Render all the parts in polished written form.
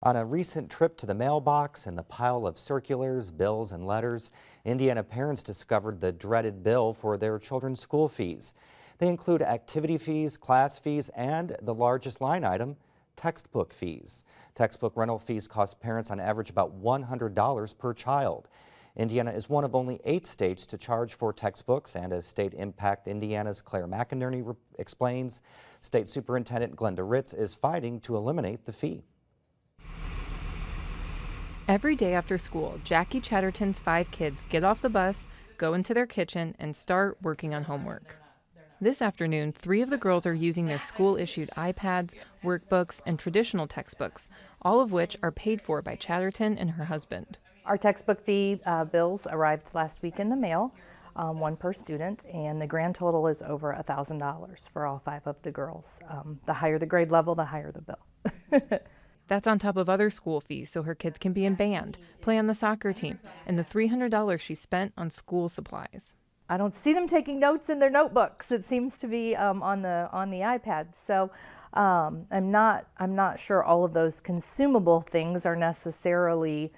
On a recent trip to the mailbox and the pile of circulars, bills, and letters, Indiana parents discovered the dreaded bill for their children's school fees. They include activity fees, class fees, and the largest line item, textbook fees. Textbook rental fees cost parents on average about $100 per child. Indiana is one of only 8 states to charge for textbooks, and as State Impact Indiana's Claire McInerney explains, State Superintendent Glenda Ritz is fighting to eliminate the fee. Every day after school, Jackie Chatterton's 5 kids get off the bus, go into their kitchen, and start working on homework. This afternoon, 3 of the girls are using their school-issued iPads, workbooks, and traditional textbooks, all of which are paid for by Chatterton and her husband. Our textbook fee bills arrived last week in the mail, one per student, and the grand total is over $1,000 for all 5 of the girls. The higher the grade level, the higher the bill. That's on top of other school fees so her kids can be in band, play on the soccer team, and the $300 she spent on school supplies. I don't see them taking notes in their notebooks. It seems to be on the iPad. So I'm not sure all of those consumable things are necessarily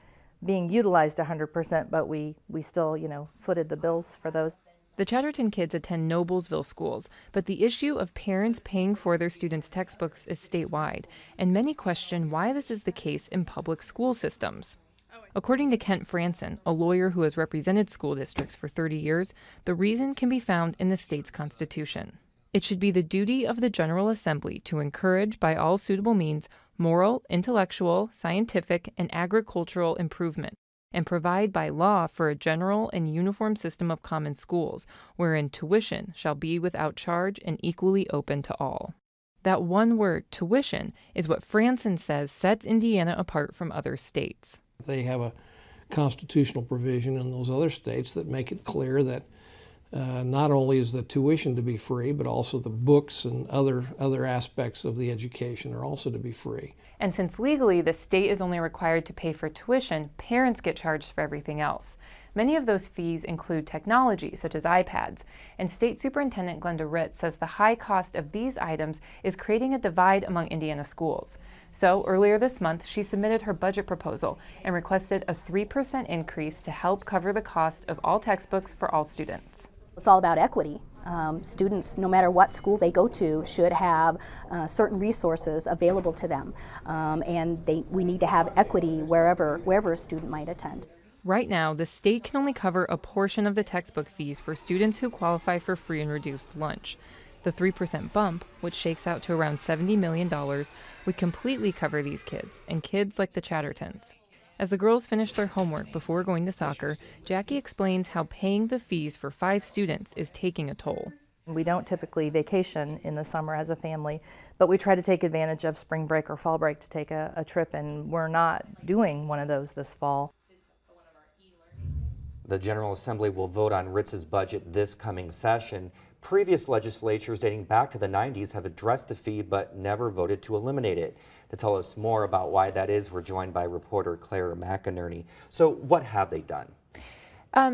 being utilized 100%, but we still, footed the bills for those. The Chatterton kids attend Noblesville schools, but the issue of parents paying for their students' textbooks is statewide, and many question why this is the case in public school systems. According to Kent Franson, a lawyer who has represented school districts for 30 years, the reason can be found in the state's constitution. It should be the duty of the General Assembly to encourage, by all suitable means, moral, intellectual, scientific, and agricultural improvement, and provide by law for a general and uniform system of common schools, wherein tuition shall be without charge and equally open to all. That one word, tuition, is what Franson says sets Indiana apart from other states. They have a constitutional provision in those other states that make it clear that not only is the tuition to be free, but also the books and other aspects of the education are also to be free. And since legally the state is only required to pay for tuition, parents get charged for everything else. Many of those fees include technology, such as iPads, and State Superintendent Glenda Ritz says the high cost of these items is creating a divide among Indiana schools. So earlier this month, she submitted her budget proposal and requested a 3% increase to help cover the cost of all textbooks for all students. It's all about equity. Students, no matter what school they go to, should have certain resources available to them, and we need to have equity wherever a student might attend. Right now, the state can only cover a portion of the textbook fees for students who qualify for free and reduced lunch. The 3% bump, which shakes out to around $70 million, would completely cover these kids and kids like the Chattertons. As the girls finish their homework before going to soccer, Jackie explains how paying the fees for 5 students is taking a toll. We don't typically vacation in the summer as a family, but we try to take advantage of spring break or fall break to take a trip, and we're not doing one of those this fall. The General Assembly will vote on Ritz's budget this coming session. Previous legislatures dating back to the 90s have addressed the fee but never voted to eliminate it. To tell us more about why that is, we're joined by reporter Claire McInerney. So what have they done?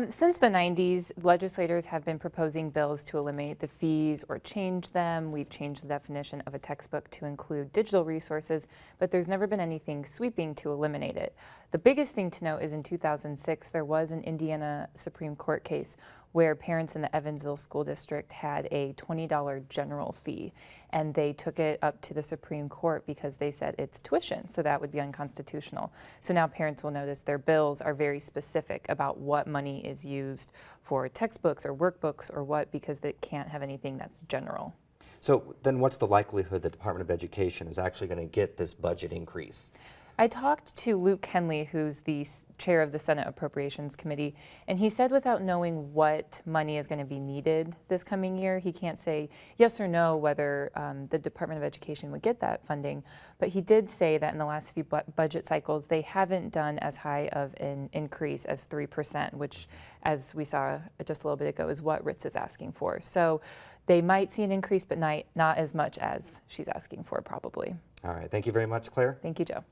Since the 90s, legislators have been proposing bills to eliminate the fees or change them. We've changed the definition of a textbook to include digital resources, but there's never been anything sweeping to eliminate it. The biggest thing to note is in 2006, there was an Indiana Supreme Court case where parents in the Evansville School District had a $20 general fee, and they took it up to the Supreme Court because they said it's tuition, so that would be unconstitutional. So now parents will notice their bills are very specific about what money is used for textbooks or workbooks or what, because they can't have anything that's general. So then what's the likelihood the Department of Education is actually going to get this budget increase? I talked to Luke Henley, who's the chair of the Senate Appropriations Committee, and he said without knowing what money is going to be needed this coming year, he can't say yes or no whether the Department of Education would get that funding. But he did say that in the last few budget cycles, they haven't done as high of an increase as 3%, which, as we saw just a little bit ago, is what Ritz is asking for. So they might see an increase, but not as much as she's asking for, probably. All right. Thank you very much, Claire. Thank you, Joe.